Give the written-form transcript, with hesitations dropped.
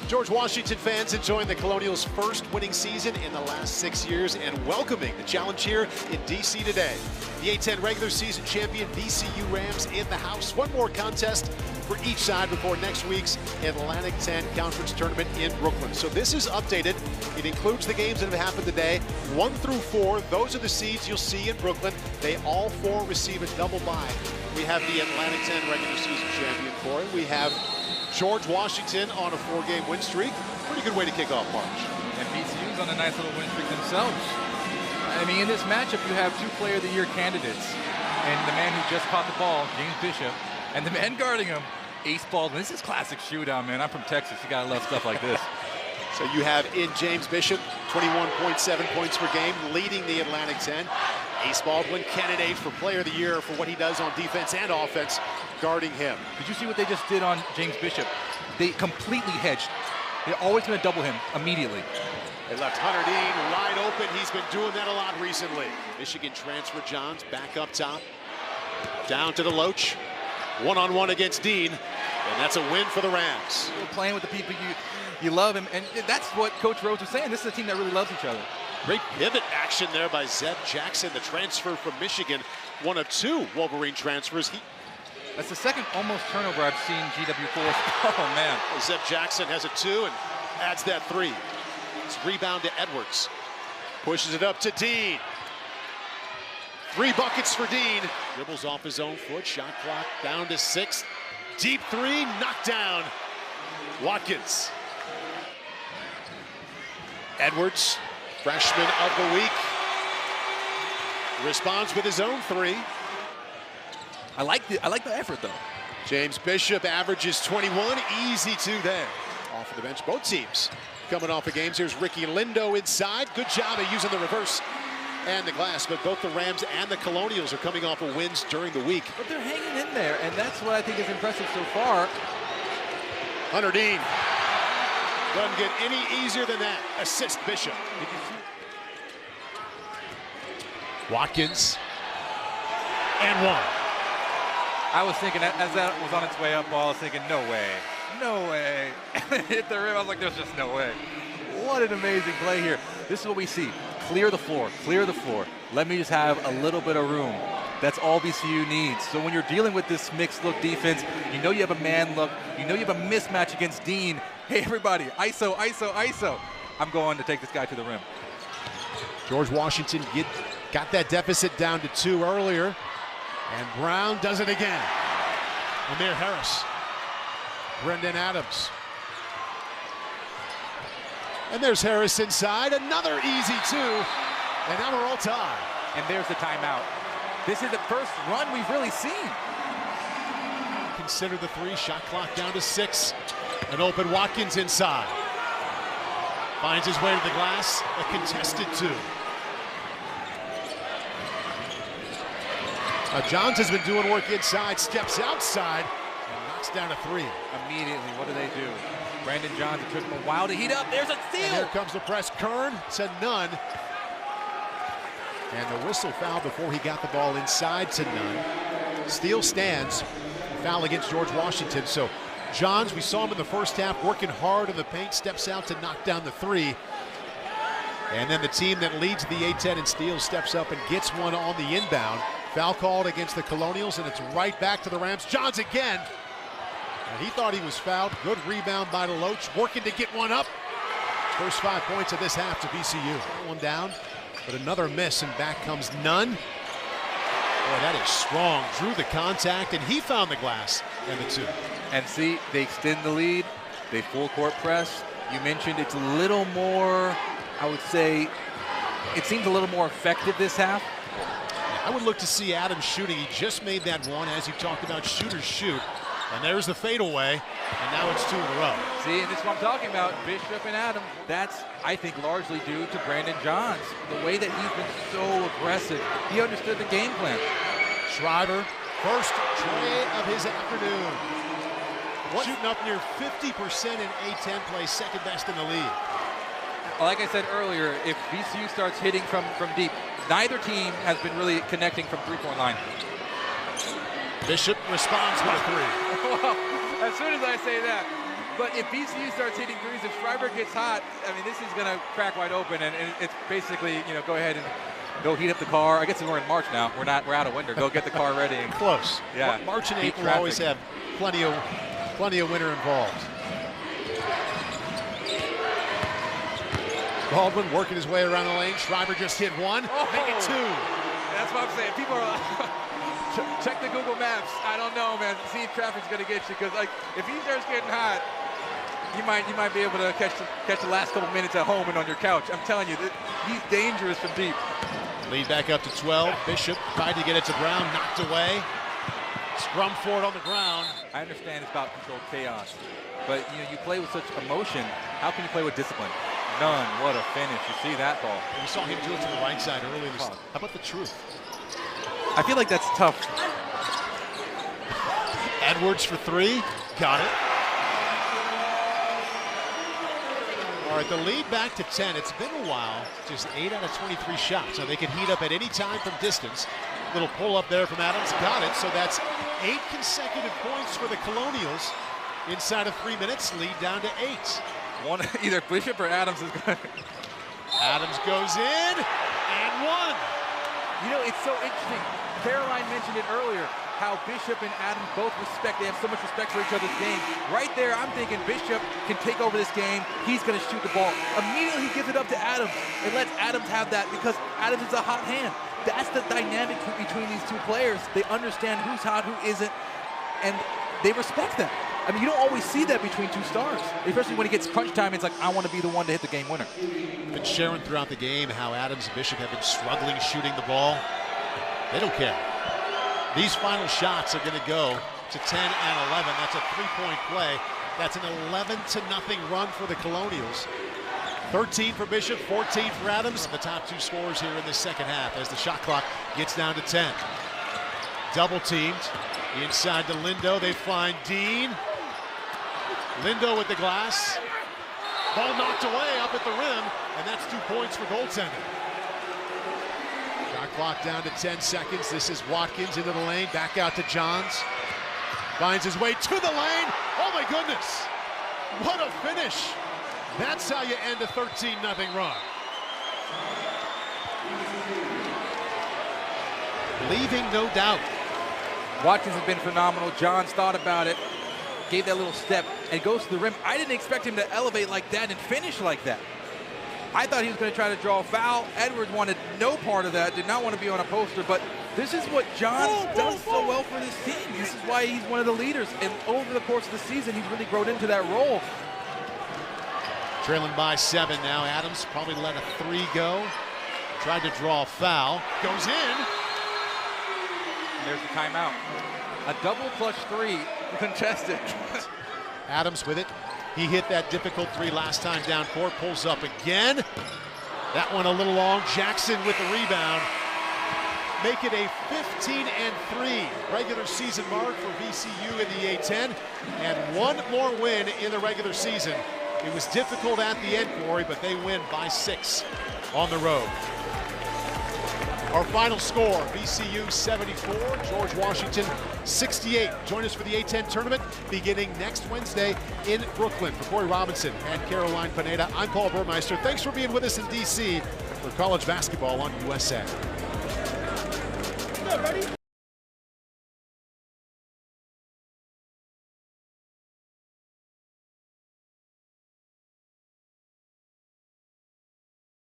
George Washington fans enjoying the Colonials' first winning season in the last 6 years and welcoming the challenge here in DC today. The A-10 regular season champion VCU Rams in the house. One more contest for each side before next week's Atlantic 10 Conference Tournament in Brooklyn. So this is updated. It includes the games that have happened today, 1 through 4. Those are the seeds you'll see in Brooklyn. They all 4 receive a double bye. We have the Atlantic 10 regular season champion for it. We have George Washington on a 4-game win streak. Pretty good way to kick off March. And VCU's on a nice little win streak themselves. I mean, in this matchup, you have 2 Player of the Year candidates. And the man who just caught the ball, James Bishop, and the man guarding him, Ace Baldwin. This is classic shootout, man. I'm from Texas. You gotta love stuff like this. So you have in James Bishop, 21.7 points per game, leading the Atlantic 10. Ace Baldwin, candidate for Player of the Year for what he does on defense and offense, guarding him. Did you see what they just did on James Bishop? They completely hedged. They're always going to double him immediately. They left Hunter Dean wide open. He's been doing that a lot recently. Michigan transfer Johns back up top. Down to the Loach. One-on-one against Dean. And that's a win for the Rams. You're playing with the people you love, and that's what Coach Rhodes was saying. This is a team that really loves each other. Great pivot action there by Zeb Jackson, the transfer from Michigan. One of 2 Wolverine transfers. That's the second almost turnover I've seen GW force. Oh, man. Zeb Jackson has a 2 and adds that 3. It's rebound to Edwards. Pushes it up to Dean. 3 buckets for Dean. Dribbles off his own foot. Shot clock down to 6. Deep 3, knocked down. Watkins. Edwards, freshman of the week, responds with his own 3. I like the effort, though. James Bishop averages 21, easy 2 there. Off of the bench, both teams coming off of games. Here's Ricky Lindo inside. Good job of using the reverse and the glass, but both the Rams and the Colonials are coming off of wins during the week. But they're hanging in there, and that's what I think is impressive so far. Hunter Dean doesn't get any easier than that. Assist Bishop. Watkins and 1. I was thinking, as that was on its way up ball, I was thinking, no way, no way. Hit the rim, I was like, there's just no way. What an amazing play here. This is what we see. Clear the floor, clear the floor. Let me just have a little bit of room. That's all VCU needs. So when you're dealing with this mixed look defense, you know you have a man look, you know you have a mismatch against Dean. Hey everybody, ISO, ISO, ISO. I'm going to take this guy to the rim. George Washington got that deficit down to 2 earlier. And Brown does it again. Amir Harris. Brendan Adams. And there's Harris inside. Another easy 2. And now we're all tied. And there's the timeout. This is the first run we've really seen. Consider the 3. Shot clock down to 6. An open Watkins inside. Finds his way to the glass. A contested 2. Johns has been doing work inside, steps outside, and knocks down a 3. Immediately, what do? Brandon Johns, it took him a while to heat up. There's a steal. And here comes the press. Kern to none. And the whistle foul before he got the ball inside to none. Steele stands. Foul against George Washington. So Johns, we saw him in the first half working hard in the paint, steps out to knock down the 3. And then the team that leads the A-10 in steals steps up and gets one on the inbound. Foul called against the Colonials, and it's right back to the Rams. Johns again. And he thought he was fouled. Good rebound by Loach, working to get one up. First 5 points of this half to VCU. One down, but another miss, and back comes none. Boy, that is strong. Drew the contact, and he found the glass and the 2. And see, they extend the lead. They full court press. You mentioned it's a little more, I would say, it seems a little more effective this half. I would look to see Adams shooting. He just made that 1, as you talked about, shooters shoot. And there's the fadeaway, and now it's 2 in a row. See, and this is what I'm talking about, Bishop and Adams. That's, I think, largely due to Brandon Johns. The way that he's been so aggressive. He understood the game plan. Shriver, first tray of his afternoon. Shooting up near 50% in A-10 play, second best in the league. Like I said earlier, if VCU starts hitting from deep, neither team has been really connecting from three-point line. Bishop responds with a 3. Well, as soon as I say that, But if VCU starts hitting threes, if Freiburg gets hot, I mean, this is going to crack wide open, and it's basically, you know, go ahead and go heat up the car. I guess we're in March now. We're out of winter. Go get the car ready. And close. Yeah. March and April always have plenty of winter involved. Baldwin working his way around the lane. Schreiber just hit one. Make it two. That's what I'm saying. People are check the Google Maps. I don't know, man. See if traffic's going to get you, because like if he starts getting hot, you might be able to catch the last couple minutes at home and on your couch. I'm telling you, he's dangerous from deep. Lead back up to 12. Bishop tried to get it to Brown, knocked away. Scrum for it on the ground. I understand it's about controlled chaos, but you know, you play with such emotion. How can you play with discipline? None. What a finish. You see that ball. And we saw him do it to the right side early in the How about the truth? I feel like that's tough. Edwards for three. Got it. All right, the lead back to 10. It's been a while. Just 8 out of 23 shots. So they can heat up at any time from distance. Little pull up there from Adams. Got it. So that's 8 consecutive points for the Colonials. Inside of 3 minutes, lead down to 8. One, either Bishop or Adams is going. Adams goes in and one. You know, it's so interesting. Caroline mentioned it earlier, how Bishop and Adams both respect. They have so much respect for each other's game. Right there, I'm thinking Bishop can take over this game. He's going to shoot the ball. Immediately, he gives it up to Adams and lets Adams have that, because Adams is a hot hand. That's the dynamic between these two players. They understand who's hot, who isn't, and they respect that. I mean, you don't always see that between two stars, especially when it gets crunch time. It's like, I want to be the one to hit the game winner. Been sharing throughout the game how Adams and Bishop have been struggling shooting the ball. They don't care. These final shots are going to go to 10 and 11. That's a three-point play. That's an 11-0 run for the Colonials. 13 for Bishop, 14 for Adams. The top two scorers here in the second half as the shot clock gets down to 10. Double teamed. Inside to Lindo. They find Dean. Lindo with the glass. Ball knocked away up at the rim, and that's 2 points for goaltending. Shot clock down to 10 seconds. This is Watkins into the lane, back out to Johns. Finds his way to the lane. Oh my goodness. What a finish. That's how you end a 13-0 run. Leaving, no doubt. Watkins has been phenomenal. Johns thought about it, gave that little step, and goes to the rim. I didn't expect him to elevate like that and finish like that. I thought he was going to try to draw a foul. Edwards wanted no part of that, did not want to be on a poster, but this is what Johns does so well for this team. This is why he's one of the leaders, and over the course of the season, he's really grown into that role. Trailing by 7 now. Adams probably let a 3 go. Tried to draw a foul. Goes in. There's the timeout. A double clutch 3 contested. Adams with it. He hit that difficult 3 last time down court. Pulls up again. That one a little long. Jackson with the rebound. Make it a 15-3 regular season mark for VCU in the A-10. And one more win in the regular season. It was difficult at the end, Corey, but they win by 6 on the road. Our final score, VCU 74, George Washington 68. Join us for the A-10 tournament beginning next Wednesday in Brooklyn. For Corey Robinson and Caroline Pineda, I'm Paul Burmeister. Thanks for being with us in D.C. for college basketball on USA.